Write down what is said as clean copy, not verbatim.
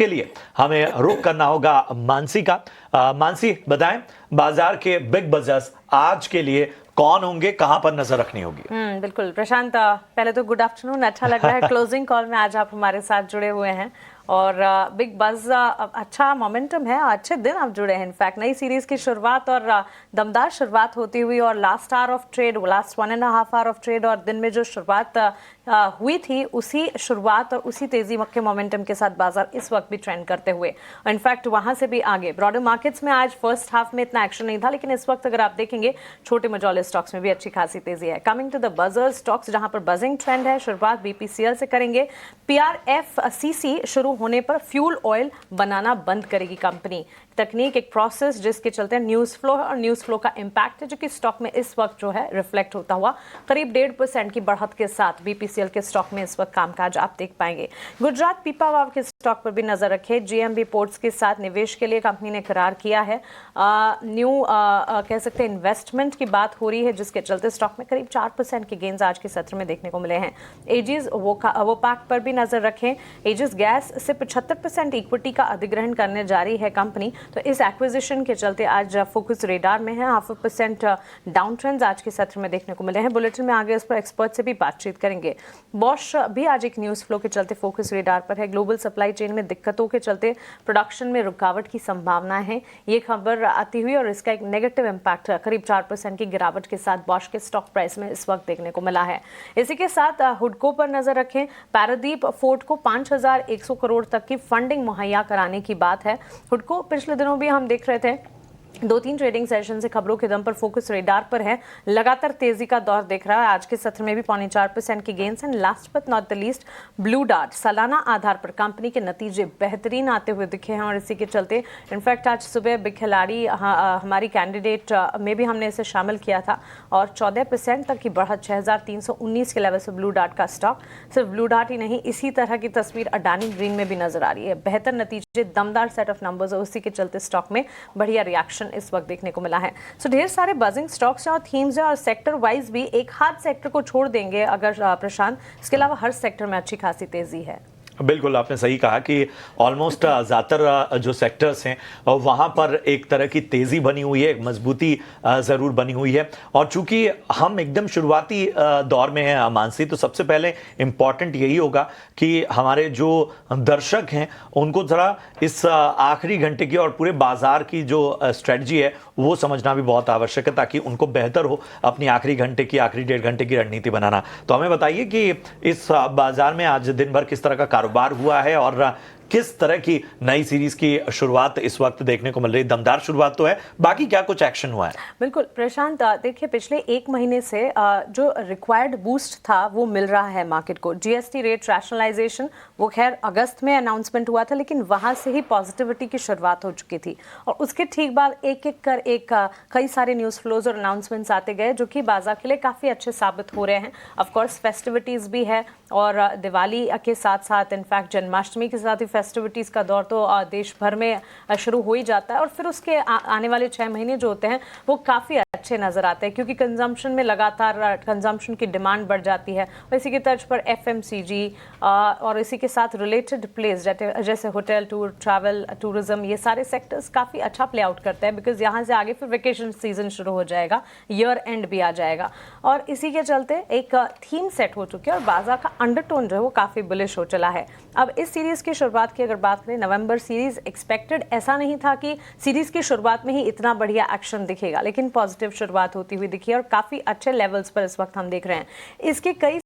उसके लिए हमें रुख करना होगा मानसी का। मानसी बताएं, बाजार के बिग बजर्स आज के लिए कौन होंगे, कहां पर नजर रखनी होगी? बिल्कुल प्रशांत, पहले तो गुड आफ्टरनून। अच्छा लग रहा है क्लोजिंग कॉल में आज आप हमारे साथ जुड़े हुए हैं और बिग बज अच्छा मोमेंटम है, अच्छे दिन आप जुड़े हैं। इनफैक्ट नई सीरीज की शुरुआत और दमदार शुरुआत होती हुई और last hour of trade, last 1.5 hour of trade और दिन में जो शुरुआत हुई थी, उसी शुरुआत और उसी तेजी के मोमेंटम के साथ बाजार इस वक्त भी ट्रेंड करते हुए, इनफैक्ट वहां से भी आगे ब्रॉडर मार्केट्स में आज फर्स्ट हाफ में इतना एक्शन नहीं था, लेकिन इस वक्त अगर आप देखेंगे छोटे मझौले स्टॉक्स में भी अच्छी खासी तेजी है। Coming to the buzzer stocks, जहां पर बजिंग ट्रेंड है, शुरुआत बीपीसीएल से करेंगे। पीआरएफसीसी शुरू होने पर फ्यूल ऑयल बनाना बंद करेगी कंपनी। तकनीक एक प्रोसेस जिसके चलते न्यूज फ्लो और न्यूज फ्लो का इंपैक्ट है, जो कि स्टॉक में इस वक्त जो है रिफ्लेक्ट होता हुआ करीब 1.5% की बढ़त के साथ बीपीसीएल के स्टॉक में इस वक्त कामकाज आप देख पाएंगे। गुजरात पीपावाव के स्टॉक पर भी नजर रखें। जीएमबी पोर्ट्स के साथ निवेश के लिए कंपनी ने करार किया है। कह सकते हैं इन्वेस्टमेंट की बात हो रही है, जिसके चलते स्टॉक में करीब 4% के गेंस आज के सत्र में देखने को मिले हैं। एजिस वोपाक पर भी नजर रखें। एजिस गैस से 75% इक्विटी का अधिग्रहण करने जा रही है कंपनी, तो इस एक्विजिशन के चलते आज फोकस रेडार में है। 0.5% डाउन ट्रेंड्स आज के सत्र में देखने को मिले हैं। बुलेटिन में आगे इस पर एक्सपर्ट से भी बातचीत करेंगे। बॉश भी आज एक न्यूज फ्लो के चलते फोकस रेडार पर है। ग्लोबल सप्लाई चेन में दिक्कतों के चलते प्रोडक्शन में रुकावट की संभावना है, ये खबर आती हुई और इसका एक नेगेटिव इंपैक्ट करीब 4% की गिरावट के साथ बॉश के स्टॉक प्राइस में इस वक्त देखने को मिला है। इसी के साथ हुडको पर नजर रखें। पारादीप फोर्ट को 5,100 करोड़ तक की फंडिंग मुहैया कराने की बात है। हुडको पिछले दिनों भी हम देख रहे थे 2-3 ट्रेडिंग सेशन से खबरों के दम पर फोकस रेडार पर है, लगातार तेजी का दौर देख रहा है। आज के सत्र में भी 0.4% की गेंस हैं। Last but not the least, blue dart सालाना आधार पर कंपनी के नतीजे बेहतरीन आते हुए दिखे हैं और इसी के चलते इनफैक्ट आज सुबह बिग खिलाड़ी हमारी कैंडिडेट में भी हमने इसे शामिल किया था और 14% तक की बढ़त 6,319 के लेवल से ब्लू डार्ट का स्टॉक। सिर्फ ब्लू डार्ट ही नहीं, इसी तरह की तस्वीर अडानी ग्रीन में भी नजर आ रही है। बेहतर नतीजे, दमदार सेट ऑफ नंबर्स और उसी के चलते स्टॉक में बढ़िया रिएक्शन इस वक्त देखने को मिला है। सो ढेर सारे बजिंग स्टॉक्स हैं और थीम्स हैं और सेक्टर वाइज भी एक हाथ सेक्टर को छोड़ देंगे अगर प्रशांत, इसके अलावा हर सेक्टर में अच्छी खासी तेजी है। बिल्कुल आपने सही कहा कि ऑलमोस्ट ज़्यादातर जो सेक्टर्स हैं वहाँ पर एक तरह की तेज़ी बनी हुई है, एक मजबूती ज़रूर बनी हुई है। और चूंकि हम एकदम शुरुआती दौर में हैं मानसी, तो सबसे पहले इम्पॉर्टेंट यही होगा कि हमारे जो दर्शक हैं उनको ज़रा इस आखिरी घंटे की और पूरे बाजार की जो स्ट्रेटजी है वो समझना भी बहुत आवश्यक है, ताकि उनको बेहतर हो अपनी आखिरी घंटे की, आखिरी 1.5 घंटे की रणनीति बनाना। तो हमें बताइए कि इस बाजार में आज दिन भर किस तरह का कारोबार हुआ है और किस तरह की नई सीरीज की शुरुआत इस वक्त देखने को मिल रही है? दमदार शुरुआत तो है, बाकी क्या कुछ एक्शन हुआ है? बिल्कुल प्रशांत, देखिए पिछले 1 महीने से जो रिक्वायर्ड बूस्ट था वो मिल रहा है मार्केट को। जीएसटी रेट रैशनलाइजेशन, वो खैर अगस्त में अनाउंसमेंट हुआ था, लेकिन वहां से ही पॉजिटिविटी की शुरुआत हो चुकी थी और उसके ठीक बाद एक एक कर कई सारे न्यूज फ्लोज और अनाउंसमेंट्स आते गए, जो कि बाजार के लिए काफी अच्छे साबित हो रहे हैं। ऑफकोर्स फेस्टिविटीज भी है और दिवाली के साथ साथ इनफैक्ट जन्माष्टमी के साथ ही फेस्टिविटीज का दौर तो देश भर में शुरू हो ही जाता है और फिर उसके आने वाले 6 महीने जो होते हैं वो काफी अच्छे नजर आते हैं, क्योंकि कंजम्पशन में लगातार कंजम्पशन की डिमांड बढ़ जाती है। और इसी की तर्ज पर एफएमसीजी और इसी के साथ रिलेटेड प्लेस जैसे होटल, टूर, ट्रैवल, टूरिज्म, ये सारे सेक्टर्स काफी अच्छा प्ले आउट करते हैं, बिकॉज यहाँ से आगे फिर वेकेशन सीजन शुरू हो जाएगा, ईयर एंड भी आ जाएगा और इसी के चलते एक थीम सेट हो चुकी है और बाजार का अंडरटोन जो है वो काफी बुलिश हो चला है। अब इस सीरीज की शुरुआत की अगर बात करें, नवंबर सीरीज एक्सपेक्टेड ऐसा नहीं था कि सीरीज की शुरुआत में ही इतना बढ़िया एक्शन दिखेगा, लेकिन पॉजिटिव शुरुआत होती हुई दिखी और काफी अच्छे लेवल्स पर इस वक्त हम देख रहे हैं। इसके कई